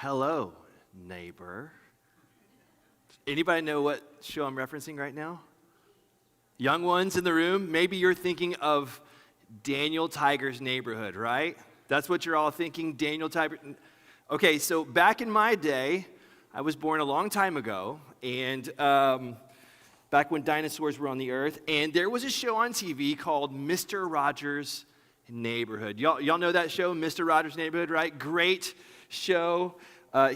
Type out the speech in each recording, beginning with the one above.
Hello, neighbor. Anybody know what show I'm referencing right now? Young ones in the room, maybe you're thinking of Daniel Tiger's Neighborhood, right? That's what you're all thinking, Daniel Tiger. Okay, so back in my day, I was born a long time ago, and back when dinosaurs were on the earth, and there was a show on TV called Mr. Rogers' Neighborhood. Y'all know that show, Mr. Rogers' Neighborhood, right? Great show.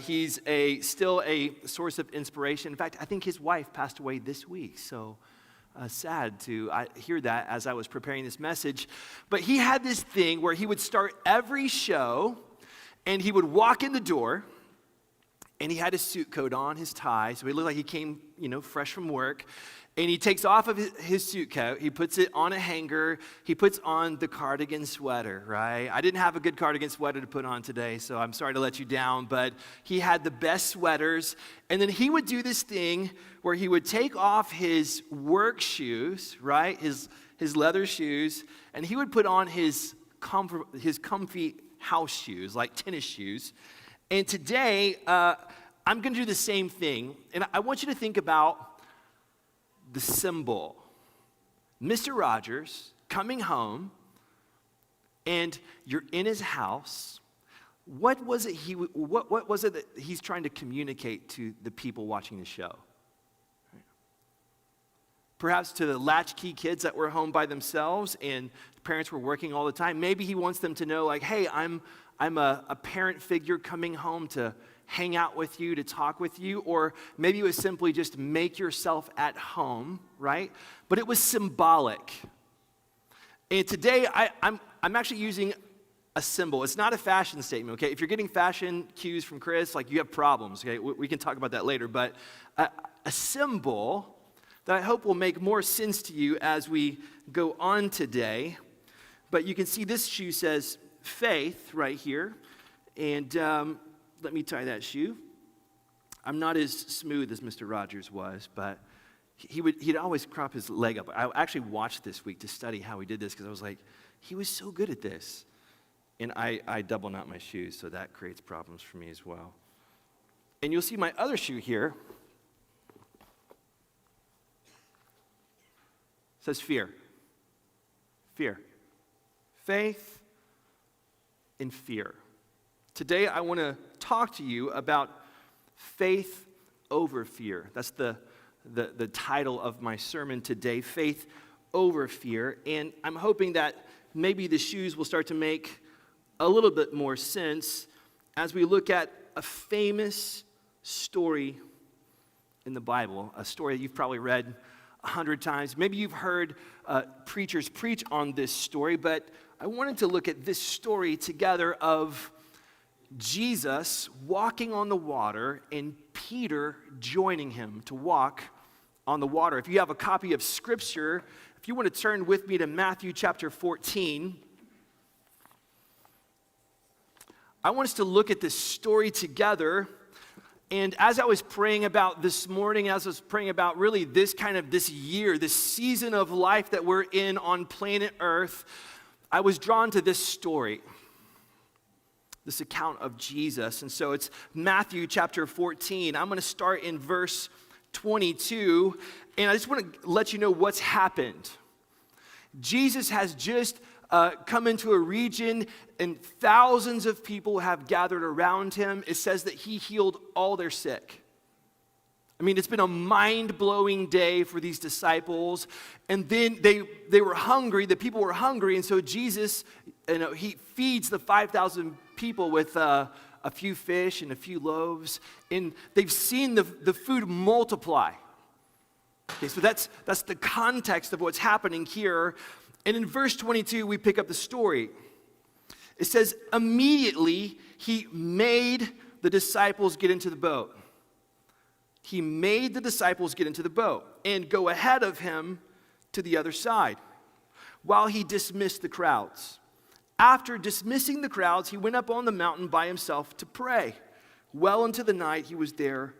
He's still a source of inspiration. In fact, I think his wife passed away this week, so sad to hear that as I was preparing this message. But he had this thing where he would start every show, and he would walk in the door, and he had his suit coat on, his tie, so he looked like he came, fresh from work. And he takes off of his suit coat, he puts it on a hanger, he puts on the cardigan sweater, right? I didn't have a good cardigan sweater to put on today, so I'm sorry to let you down, but he had the best sweaters. And then he would do this thing where he would take off his work shoes, right? His leather shoes, and he would put on his comfy house shoes, like tennis shoes. And today, I'm going to do the same thing, and I want you to think about the symbol. Mr. Rogers coming home, and you're in his house. What was it that he's trying to communicate to the people watching the show? Perhaps to the latchkey kids that were home by themselves and the parents were working all the time. Maybe he wants them to know, like, hey, I'm a parent figure coming home to hang out with you, to talk with you, or maybe it was simply just make yourself at home, right? But it was symbolic. And today, I'm actually using a symbol. It's not a fashion statement, okay? If you're getting fashion cues from Chris, like, you have problems, okay? We can talk about that later, but a symbol that I hope will make more sense to you as we go on today. But you can see this shoe says faith right here, and let me tie that shoe. I'm not as smooth as Mr. Rogers was, but he'd always crop his leg up. I actually watched this week to study how he did this because I was like, he was so good at this. And I double knot my shoes, so that creates problems for me as well. And you'll see my other shoe here. It says fear. Fear. Faith and fear. Today, I want to talk to you about faith over fear. That's the title of my sermon today, faith over fear. And I'm hoping that maybe the shoes will start to make a little bit more sense as we look at a famous story in the Bible, a story that you've probably read 100 times. Maybe you've heard preachers preach on this story, but I wanted to look at this story together of Jesus walking on the water and Peter joining him to walk on the water. If you have a copy of Scripture, if you want to turn with me to Matthew chapter 14, I want us to look at this story together. And as I was praying about this morning, as I was praying about really this year, this season of life that we're in on planet Earth, I was drawn to this story, this account of Jesus. And so it's Matthew chapter 14. I'm going to start in verse 22, and I just want to let you know what's happened. Jesus has just come into a region, and thousands of people have gathered around him. It says that he healed all their sick. I mean, it's been a mind-blowing day for these disciples. And then they were hungry, the people were hungry, and so Jesus, he feeds the 5,000 people with a few fish and a few loaves, and they've seen the food multiply. Okay, so that's the context of what's happening here. And in verse 22, we pick up the story. It says, immediately he made the disciples get into the boat. He made the disciples get into the boat and go ahead of him to the other side while he dismissed the crowds. After dismissing the crowds, he went up on the mountain by himself to pray. Well into the night, he was there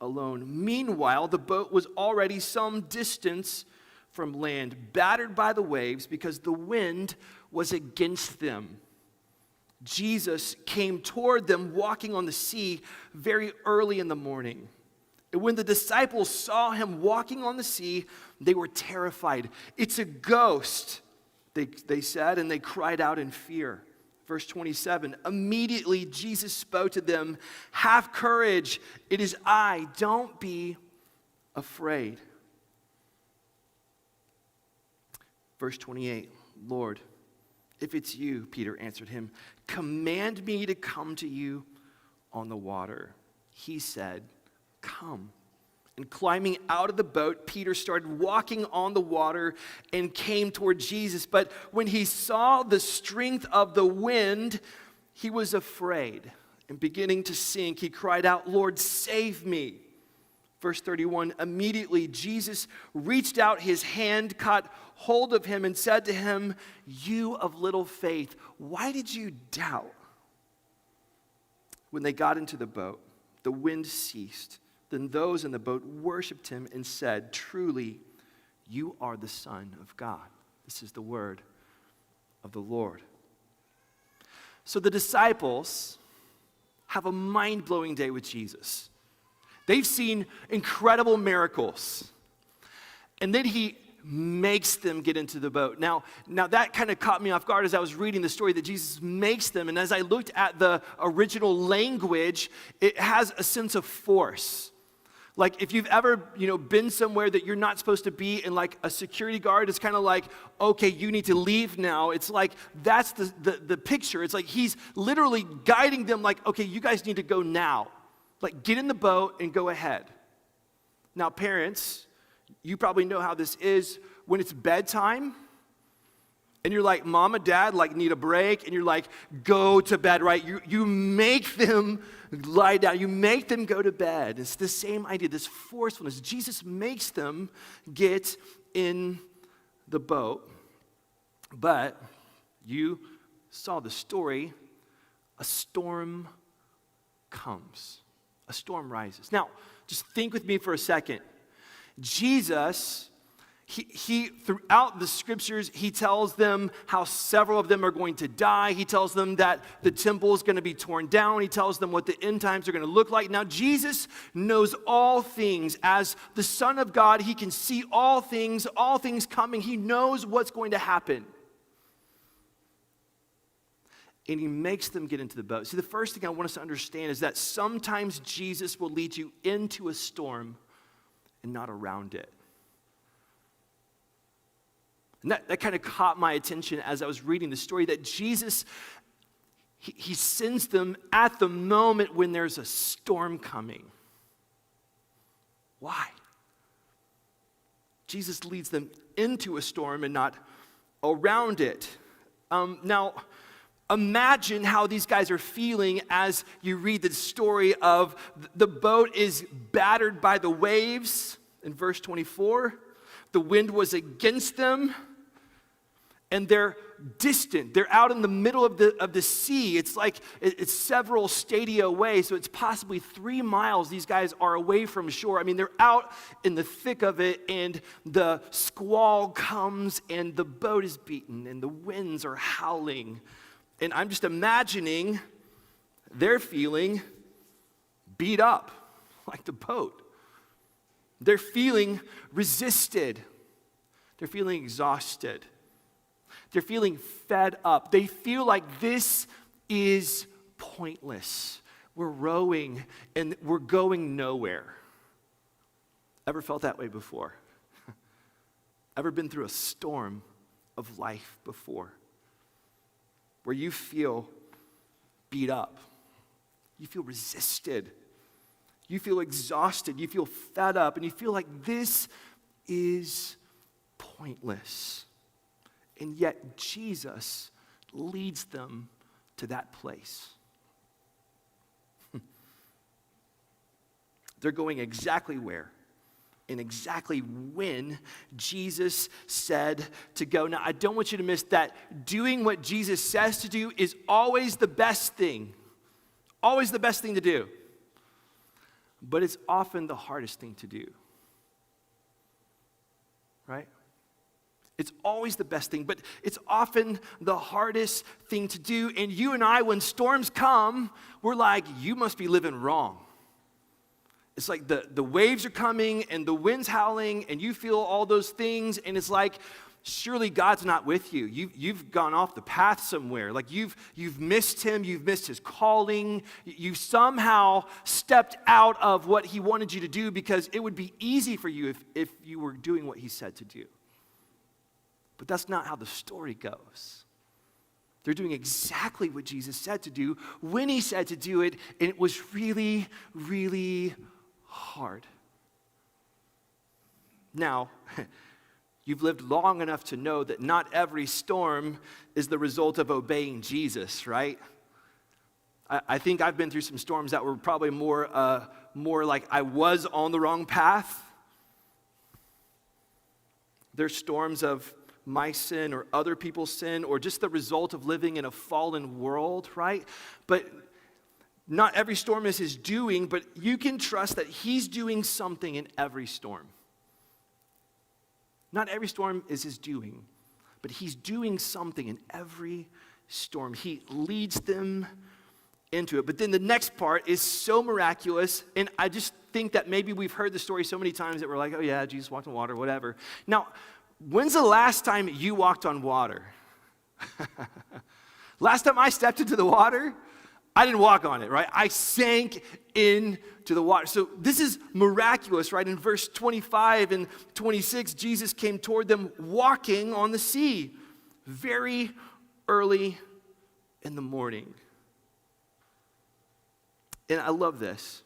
alone. Meanwhile, the boat was already some distance from land, battered by the waves because the wind was against them. Jesus came toward them walking on the sea very early in the morning. And when the disciples saw him walking on the sea, they were terrified. "It's a ghost," they said, and they cried out in fear. Verse 27, immediately Jesus spoke to them, "Have courage, it is I, don't be afraid." Verse 28, "Lord, if it's you," Peter answered him, "command me to come to you on the water." He said, "Come." And climbing out of the boat, Peter started walking on the water and came toward Jesus. But when he saw the strength of the wind, he was afraid. And beginning to sink, he cried out, "Lord, save me." Verse 31, immediately Jesus reached out his hand, caught hold of him, and said to him, "You of little faith, why did you doubt?" When they got into the boat, the wind ceased. Then those in the boat worshiped him and said, "Truly, you are the Son of God." This is the word of the Lord. So the disciples have a mind-blowing day with Jesus. They've seen incredible miracles. And then he makes them get into the boat. Now that kind of caught me off guard as I was reading the story that Jesus makes them. And as I looked at the original language, it has a sense of force. Like if you've ever, been somewhere that you're not supposed to be and like a security guard is kind of like, "Okay, you need to leave now." It's like, that's the picture. It's like he's literally guiding them like, "Okay, you guys need to go now. Like get in the boat and go ahead." Now parents, you probably know how this is when it's bedtime and you're like, "Mom and Dad like need a break," and you're like, "Go to bed," right? You make them lie down. You make them go to bed. It's the same idea, this forcefulness. Jesus makes them get in the boat. But you saw the story. A storm comes. A storm rises. Now, just think with me for a second. Jesus, he throughout the scriptures, he tells them how several of them are going to die. He tells them that the temple is going to be torn down. He tells them what the end times are going to look like. Now, Jesus knows all things. As the Son of God, he can see all things coming. He knows what's going to happen. And he makes them get into the boat. See, the first thing I want us to understand is that sometimes Jesus will lead you into a storm and not around it. And that kind of caught my attention as I was reading the story, that Jesus, he sends them at the moment when there's a storm coming. Why? Jesus leads them into a storm and not around it. Now, imagine how these guys are feeling as you read the story of the boat is battered by the waves in verse 24. The wind was against them. And they're distant. They're out in the middle of the sea. It's like it's several stadia away, so it's possibly 3 miles these guys are away from shore. I mean, they're out in the thick of it, and the squall comes, and the boat is beaten, and the winds are howling. And I'm just imagining they're feeling beat up, like the boat. They're feeling resisted. They're feeling exhausted. They're feeling fed up. They feel like this is pointless. We're rowing and we're going nowhere. Ever felt that way before? Ever been through a storm of life before? Where you feel beat up. You feel resisted. You feel exhausted. You feel fed up. And you feel like this is pointless. And yet Jesus leads them to that place. They're going exactly where and exactly when Jesus said to go. Now, I don't want you to miss that doing what Jesus says to do is always the best thing. Always the best thing to do. But it's often the hardest thing to do. Right? It's always the best thing, but it's often the hardest thing to do. And you and I, when storms come, we're like, you must be living wrong. It's like the waves are coming and the wind's howling and you feel all those things. And it's like, surely God's not with you. You've gone off the path somewhere. Like you've missed him. You've missed his calling. You somehow stepped out of what he wanted you to do because it would be easy for you if you were doing what he said to do. But that's not how the story goes. They're doing exactly what Jesus said to do when he said to do it, and it was really, really hard. Now, you've lived long enough to know that not every storm is the result of obeying Jesus, right? I think I've been through some storms that were probably more like I was on the wrong path. There's storms of my sin or other people's sin or just the result of living in a fallen world, right? But not every storm is his doing, but you can trust that he's doing something in every storm. Not every storm is his doing, but he's doing something in every storm. He leads them into it. But then the next part is so miraculous, and I just think that maybe we've heard the story so many times that we're like, oh yeah, Jesus walked on water, whatever. Now, when's the last time you walked on water? Last time I stepped into the water, I didn't walk on it, right? I sank into the water. So this is miraculous, right? In verse 25 and 26, Jesus came toward them walking on the sea very early in the morning. And I love this.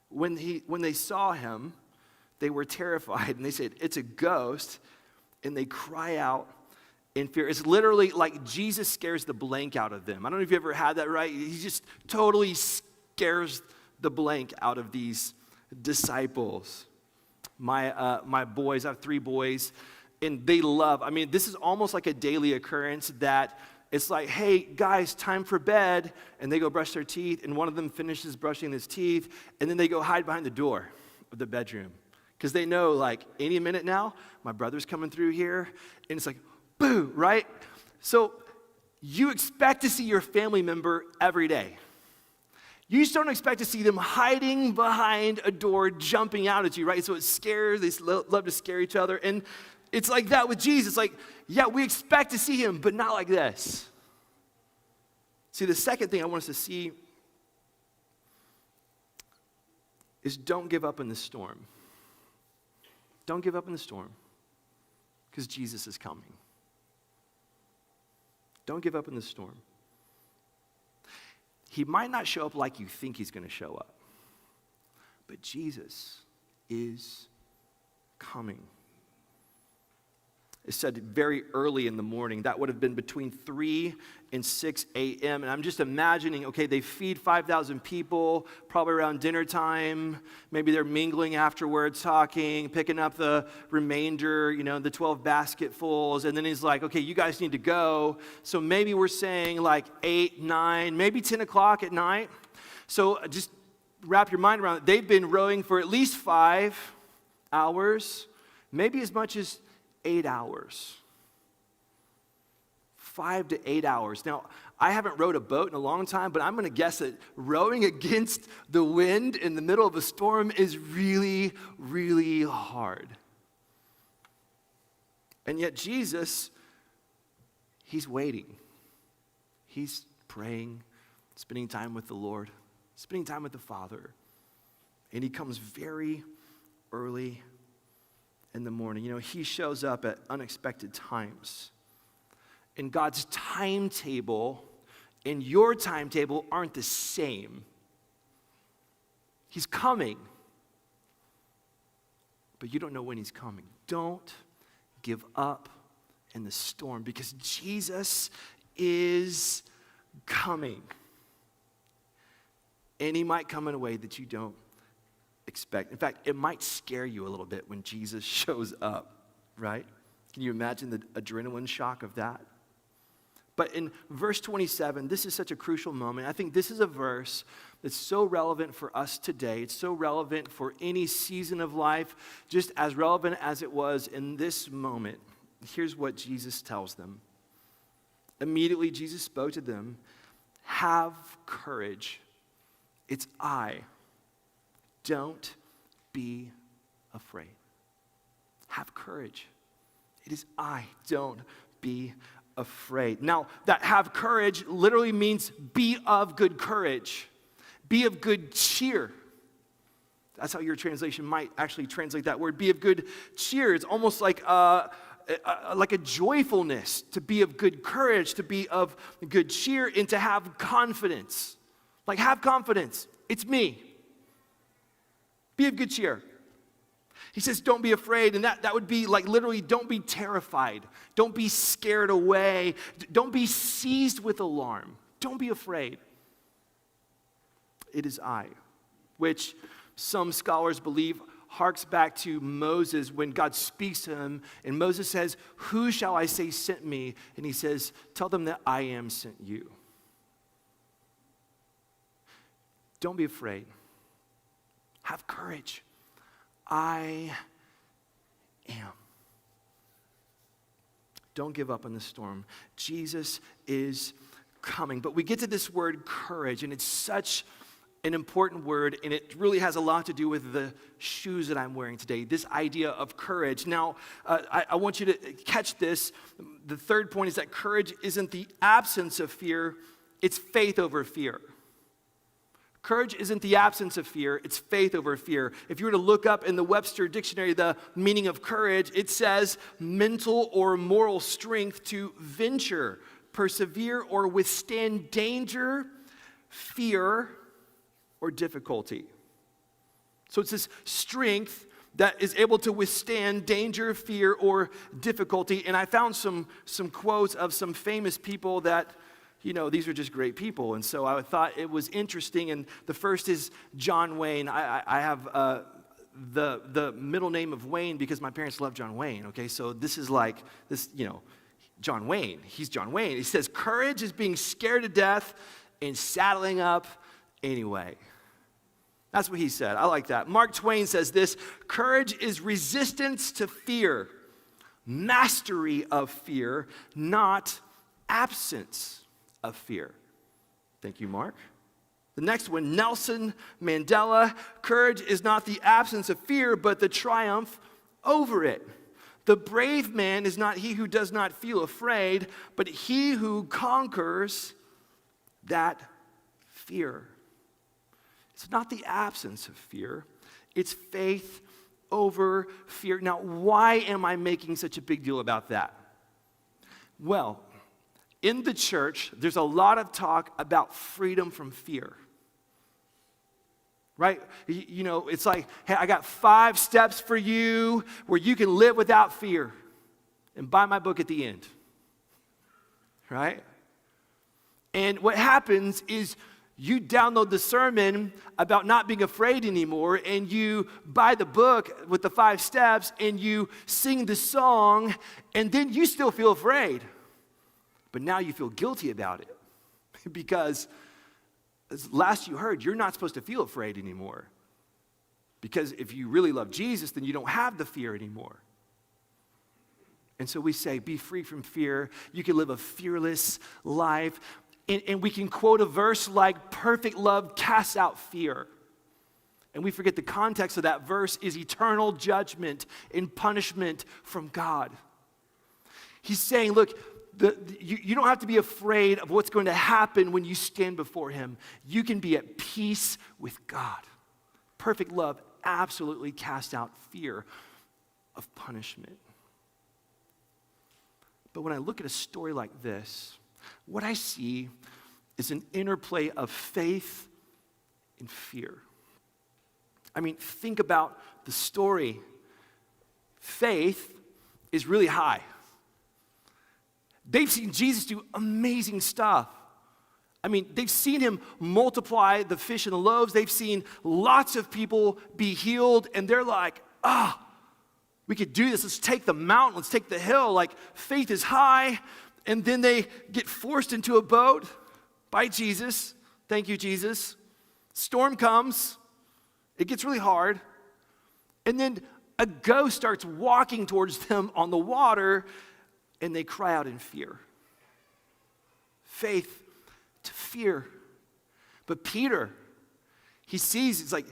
When they saw him, they were terrified, and they said, it's a ghost. And they cry out in fear. It's literally like Jesus scares the blank out of them. I don't know if you ever had that, right? He just totally scares the blank out of these disciples. My boys, I have 3 boys, and they love, this is almost like a daily occurrence that it's like, hey, guys, time for bed, and they go brush their teeth, and one of them finishes brushing his teeth, and then they go hide behind the door of the bedroom. Because they know, like, any minute now, my brother's coming through here, and it's like, boo, right? So you expect to see your family member every day. You just don't expect to see them hiding behind a door, jumping out at you, right? So it scares, they love to scare each other, and it's like that with Jesus. Like, yeah, we expect to see him, but not like this. See, the second thing I want us to see is don't give up in the storm. Don't give up in the storm, because Jesus is coming. Don't give up in the storm. He might not show up like you think he's going to show up, but Jesus is coming. It said very early in the morning. That would have been between 3 and 6 a.m. And I'm just imagining, okay, they feed 5,000 people, probably around dinner time. Maybe they're mingling afterwards, talking, picking up the remainder, the 12 basketfuls. And then he's like, okay, you guys need to go. So maybe we're saying like 8, 9, maybe 10 o'clock at night. So just wrap your mind around it. They've been rowing for at least 5 hours, maybe as much as 8 hours. 5 to 8 hours. Now, I haven't rowed a boat in a long time, but I'm going to guess that rowing against the wind in the middle of a storm is really, really hard. And yet Jesus, he's waiting. He's praying, spending time with the Lord, spending time with the Father. And he comes very early in the morning. He shows up at unexpected times. And God's timetable and your timetable aren't the same. He's coming, but you don't know when he's coming. Don't give up in the storm, because Jesus is coming. And he might come in a way that you don't expect. In fact, it might scare you a little bit when Jesus shows up, right? Can you imagine the adrenaline shock of that? But in verse 27, this is such a crucial moment. I think this is a verse that's so relevant for us today. It's so relevant for any season of life, just as relevant as it was in this moment. Here's what Jesus tells them. Immediately, Jesus spoke to them, "Have courage. It's I. Don't be afraid." Have courage. It is I. Don't be afraid. Now, that have courage literally means be of good courage. Be of good cheer. That's how your translation might actually translate that word. Be of good cheer. It's almost like a joyfulness, to be of good courage, to be of good cheer, and to have confidence. Like, have confidence. It's me. Be of good cheer. He says, don't be afraid, and that would be like literally, don't be terrified. Don't be scared away. Don't be seized with alarm. Don't be afraid. It is I, which some scholars believe harks back to Moses when God speaks to him, and Moses says, "Who shall I say sent me?" And he says, "Tell them that I am sent you." Don't be afraid. Have courage. I am. Don't give up on the storm. Jesus is coming. But we get to this word courage, and it's such an important word, and it really has a lot to do with the shoes that I'm wearing today, this idea of courage. Now, I want you to catch this. The third point is that courage isn't the absence of fear, it's faith over fear. Courage isn't the absence of fear, it's faith over fear. If you were to look up in the Webster Dictionary the meaning of courage, it says mental or moral strength to venture, persevere, or withstand danger, fear, or difficulty. So it's this strength that is able to withstand danger, fear, or difficulty. And I found some quotes of some famous people that, you know, these are just great people. And so I thought it was interesting. And the first is John Wayne. I have the middle name of Wayne because my parents love John Wayne, okay? So this is like, this, you know, John Wayne. He's John Wayne. He says, courage is being scared to death and saddling up anyway. That's what he said. I like that. Mark Twain says this: courage is resistance to fear, mastery of fear, not absence of fear. Thank you, Mark. The next one, Nelson Mandela: courage is not the absence of fear, but the triumph over it. The brave man is not he who does not feel afraid, but he who conquers that fear. It's not the absence of fear, it's faith over fear. Now, why am I making such a big deal about that? Well, in the church, there's a lot of talk about freedom from fear. Right? You know, it's like, hey, I got 5 steps for you where you can live without fear. And buy my book at the end. Right? And what happens is you download the sermon about not being afraid anymore, and you buy the book with the 5 steps, and you sing the song, and then you still feel afraid. But now you feel guilty about it because, as last you heard, you're not supposed to feel afraid anymore. Because if you really love Jesus, then you don't have the fear anymore. And so we say, be free from fear. You can live a fearless life. And we can quote a verse like, perfect love casts out fear. And we forget the context of that verse is eternal judgment and punishment from God. He's saying, look, you don't have to be afraid of what's going to happen when you stand before him. You can be at peace with God. Perfect love absolutely casts out fear of punishment. But when I look at a story like this, what I see is an interplay of faith and fear. I mean, think about the story. Faith is really high. They've seen Jesus do amazing stuff. I mean, they've seen him multiply the fish and the loaves. They've seen lots of people be healed, and they're like, we could do this. Let's take the mountain. Let's take the hill. Like, faith is high. And then they get forced into a boat by Jesus. Thank you, Jesus. Storm comes. It gets really hard. And then a ghost starts walking towards them on the water. and they cry out in fear. Faith to fear. But Peter, he sees, it's like,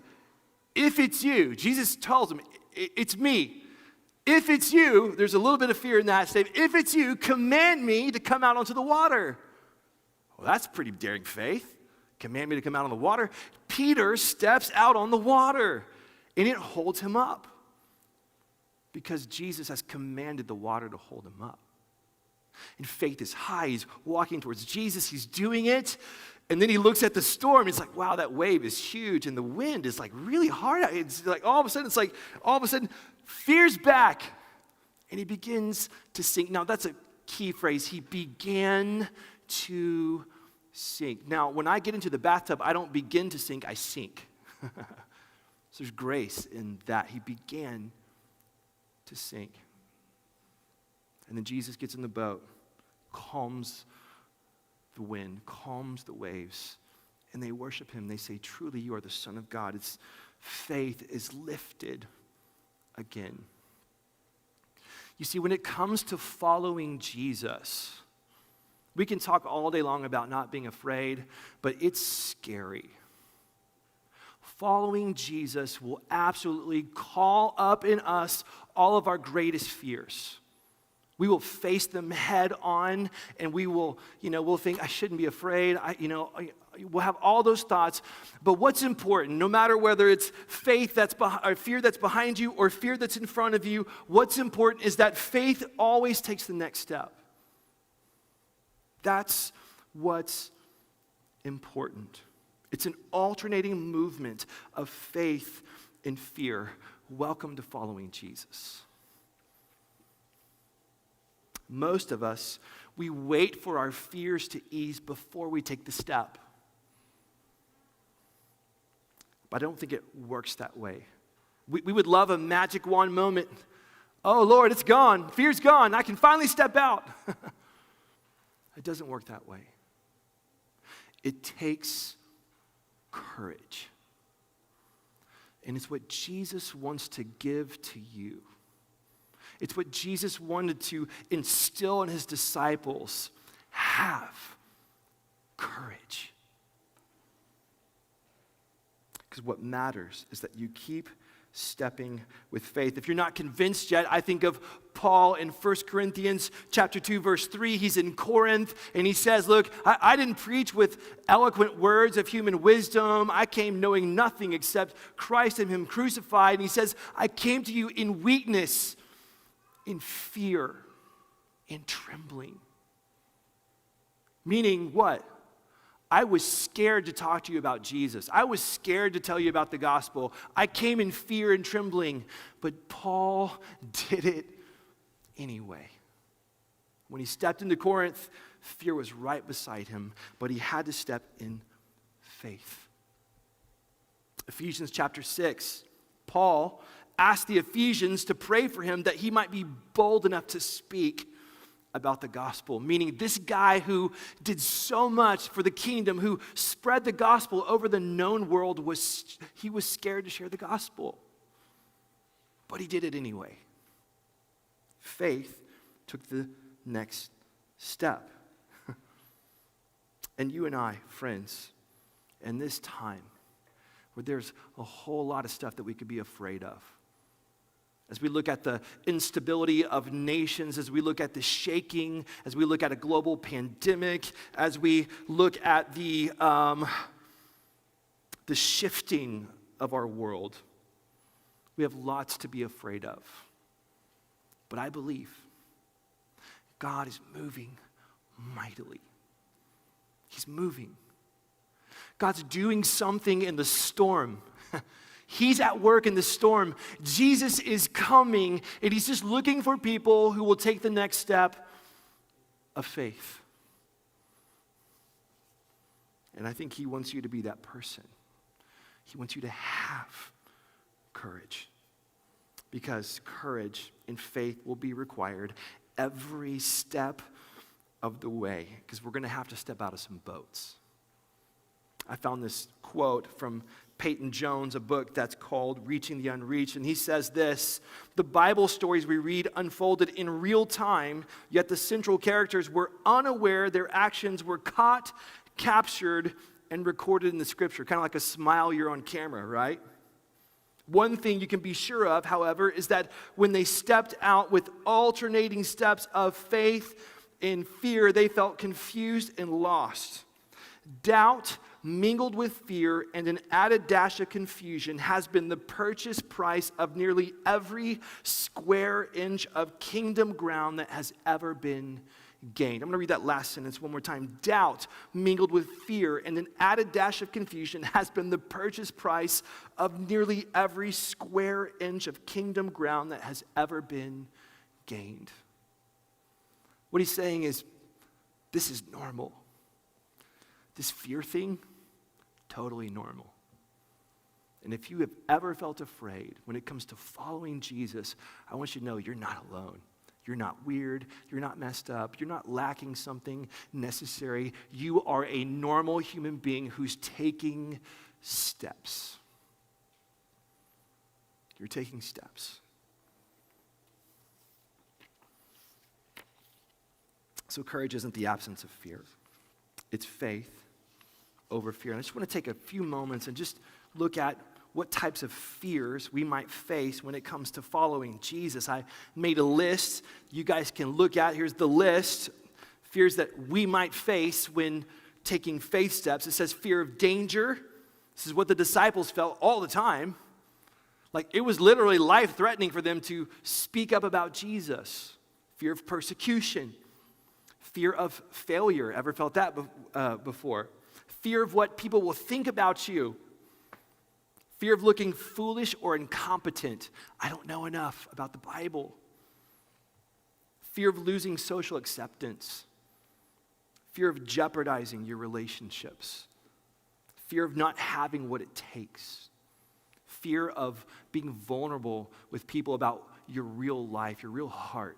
if it's you, Jesus tells him, it's me. If it's you, there's a little bit of fear in that statement. If it's you, command me to come out onto the water. Well, that's pretty daring faith. Command me to come out on the water. Peter steps out on the water, and it holds him up because Jesus has commanded the water to hold him up. And faith is high. He's walking towards Jesus. He's doing it. And then he looks at the storm. He's like, wow, that wave is huge. And the wind is like really hard. It's like all of a sudden, fear's back. And he begins to sink. Now, that's a key phrase. He began to sink. Now, when I get into the bathtub, I don't begin to sink, I sink. So there's grace in that. He began to sink. And then Jesus gets in the boat, calms the wind, calms the waves, and they worship him. They say, truly, you are the Son of God. It's faith is lifted again. You see, when it comes to following Jesus, we can talk all day long about not being afraid, but it's scary. Following Jesus will absolutely call up in us all of our greatest fears. We will face them head on, and we'll think, I shouldn't be afraid. We'll have all those thoughts. But what's important, no matter whether it's faith or fear that's behind you or fear that's in front of you, what's important is that faith always takes the next step. That's what's important. It's an alternating movement of faith and fear. Welcome to following Jesus. Most of us, we wait for our fears to ease before we take the step. But I don't think it works that way. We would love a magic wand moment. Oh, Lord, it's gone. Fear's gone. I can finally step out. It doesn't work that way. It takes courage. And it's what Jesus wants to give to you. It's what Jesus wanted to instill in his disciples. Have courage. Because what matters is that you keep stepping with faith. If you're not convinced yet, I think of Paul in 1 Corinthians chapter 2, verse 3. He's in Corinth, and he says, look, I didn't preach with eloquent words of human wisdom. I came knowing nothing except Christ and him crucified. And he says, I came to you in weakness, in fear, in trembling. Meaning what? I was scared to talk to you about Jesus. I was scared to tell you about the gospel. I came in fear and trembling, but Paul did it anyway. When he stepped into Corinth, fear was right beside him, but he had to step in faith. Ephesians chapter 6, Paul asked the Ephesians to pray for him that he might be bold enough to speak about the gospel, meaning this guy who did so much for the kingdom, who spread the gospel over the known world, he was scared to share the gospel. But he did it anyway. Faith took the next step. And you and I, friends, in this time where there's a whole lot of stuff that we could be afraid of, as we look at the instability of nations, as we look at the shaking, as we look at a global pandemic, as we look at the shifting of our world, we have lots to be afraid of. But I believe God is moving mightily. He's moving. God's doing something in the storm. He's at work in the storm. Jesus is coming, and he's just looking for people who will take the next step of faith. And I think he wants you to be that person. He wants you to have courage, because courage and faith will be required every step of the way, because we're going to have to step out of some boats. I found this quote from Peyton Jones, a book that's called Reaching the Unreached, and he says this: "The Bible stories we read unfolded in real time, yet the central characters were unaware their actions were caught, captured, and recorded in the scripture." Kind of like a smile you're on camera, right? One thing you can be sure of, however, is that when they stepped out with alternating steps of faith and fear, they felt confused and lost. Doubt mingled with fear and an added dash of confusion has been the purchase price of nearly every square inch of kingdom ground that has ever been gained. I'm going to read that last sentence one more time. Doubt mingled with fear and an added dash of confusion has been the purchase price of nearly every square inch of kingdom ground that has ever been gained. What he's saying is, this is normal. This fear thing, totally normal. And if you have ever felt afraid when it comes to following Jesus, I want you to know you're not alone. You're not weird. You're not messed up. You're not lacking something necessary. You are a normal human being who's taking steps. You're taking steps. So courage isn't the absence of fear. It's faith over fear. And I just want to take a few moments and just look at what types of fears we might face when it comes to following Jesus. I made a list you guys can look at. Here's the list. Fears that we might face when taking faith steps. It says fear of danger. This is what the disciples felt all the time. Like it was literally life-threatening for them to speak up about Jesus. Fear of persecution. Fear of failure. Ever felt that before? Fear of what people will think about you. Fear of looking foolish or incompetent. I don't know enough about the Bible. Fear of losing social acceptance. Fear of jeopardizing your relationships. Fear of not having what it takes. Fear of being vulnerable with people about your real life, your real heart.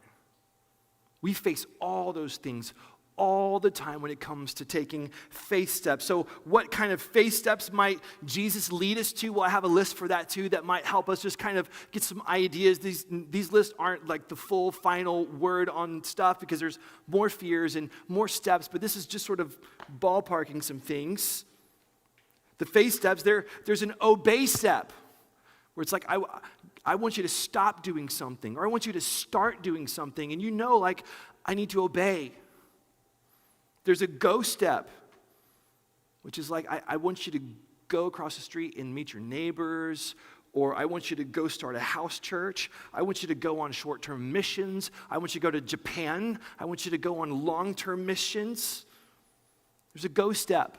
We face all those things all the time when it comes to taking faith steps. So what kind of faith steps might Jesus lead us to? Well, I have a list for that too that might help us just kind of get some ideas. These lists aren't like the full final word on stuff because there's more fears and more steps, but this is just sort of ballparking some things. The faith steps, there's an obey step where it's like, I want you to stop doing something, or I want you to start doing something, and you know, like, I need to obey. There's a go step, which is like, I want you to go across the street and meet your neighbors, or I want you to go start a house church. I want you to go on short-term missions. I want you to go to Japan. I want you to go on long-term missions. There's a go step.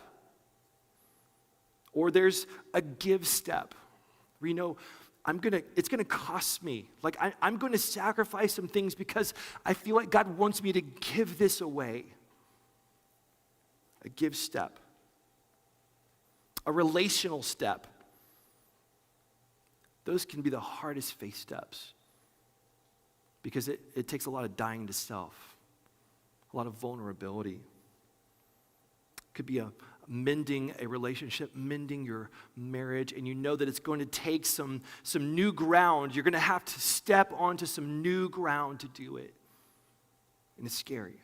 Or there's a give step, where you know, it's gonna cost me. Like I'm gonna sacrifice some things because I feel like God wants me to give this away. A give step. A relational step. Those can be the hardest faith steps because it takes a lot of dying to self, a lot of vulnerability. It could be mending a relationship, mending your marriage, and you know that it's going to take some new ground. You're going to have to step onto some new ground to do it. And it's scary.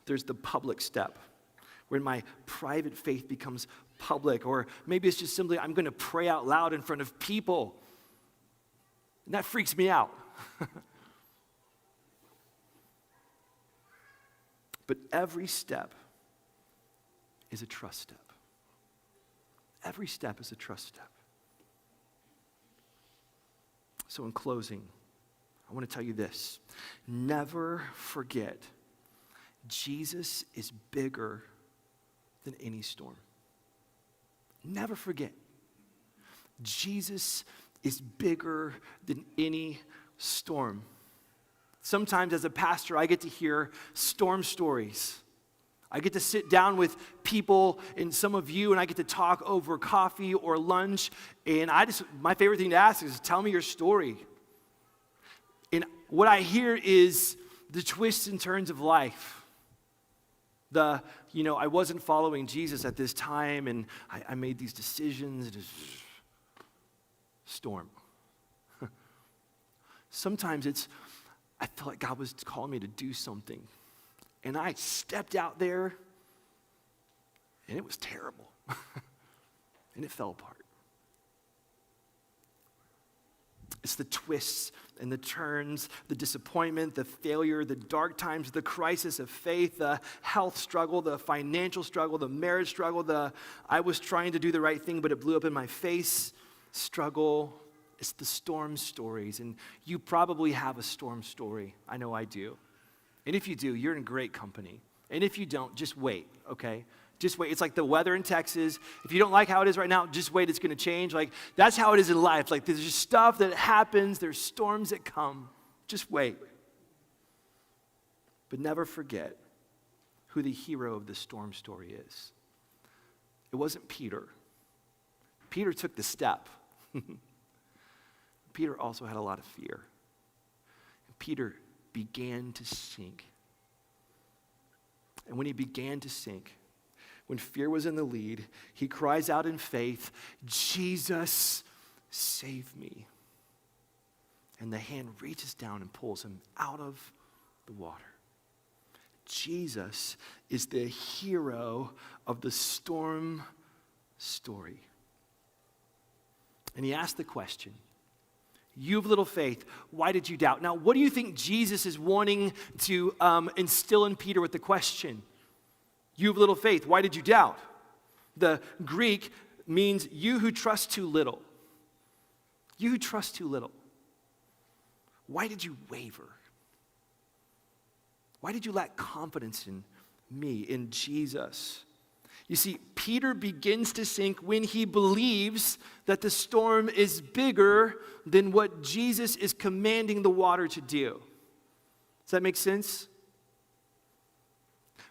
There's the public step, when my private faith becomes public, or maybe it's just simply I'm going to pray out loud in front of people. And that freaks me out. But every step is a trust step. Every step is a trust step. So in closing, I want to tell you this. Never forget, Jesus is bigger than any storm. Never forget. Jesus is bigger than any storm. Sometimes as a pastor, I get to hear storm stories. I get to sit down with people and some of you, and I get to talk over coffee or lunch, and my favorite thing to ask is, tell me your story. And what I hear is the twists and turns of life. I wasn't following Jesus at this time, and I made these decisions. It is storm. Sometimes I felt like God was calling me to do something. And I stepped out there, and it was terrible. And it fell apart. It's the twists and the turns, the disappointment, the failure, the dark times, the crisis of faith, the health struggle, the financial struggle, the marriage struggle, the I was trying to do the right thing but it blew up in my face struggle. It's the storm stories, and you probably have a storm story. I know I do. And if you do, you're in great company. And if you don't, just wait, okay? Just wait. It's like the weather in Texas. If you don't like how it is right now, just wait. It's going to change. Like, that's how it is in life. Like, there's just stuff that happens. There's storms that come. Just wait. But never forget who the hero of the storm story is. It wasn't Peter. Peter took the step. Peter also had a lot of fear. Peter began to sink. And when he began to sink, when fear was in the lead, he cries out in faith, "Jesus, save me." And the hand reaches down and pulls him out of the water. Jesus is the hero of the storm story. And he asked the question, "You have little faith, why did you doubt?" Now, what do you think Jesus is wanting to instill in Peter with the question? You have little faith, why did you doubt? The Greek means you who trust too little. You who trust too little. Why did you waver? Why did you lack confidence in me, in Jesus? You see, Peter begins to sink when he believes that the storm is bigger than what Jesus is commanding the water to do. Does that make sense?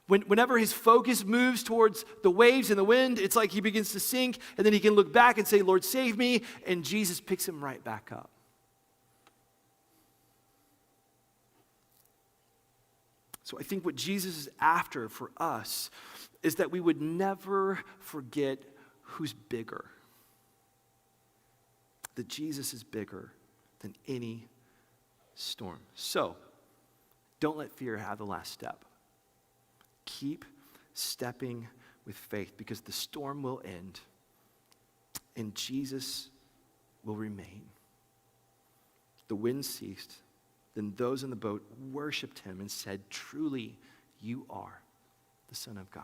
Whenever his focus moves towards the waves and the wind, it's like he begins to sink, and then he can look back and say, "Lord, save me," and Jesus picks him right back up. So I think what Jesus is after for us is that we would never forget who's bigger. That Jesus is bigger than any storm. So, don't let fear have the last step. Keep stepping with faith because the storm will end and Jesus will remain. The wind ceased. Then those in the boat worshiped him and said, "Truly, you are the Son of God."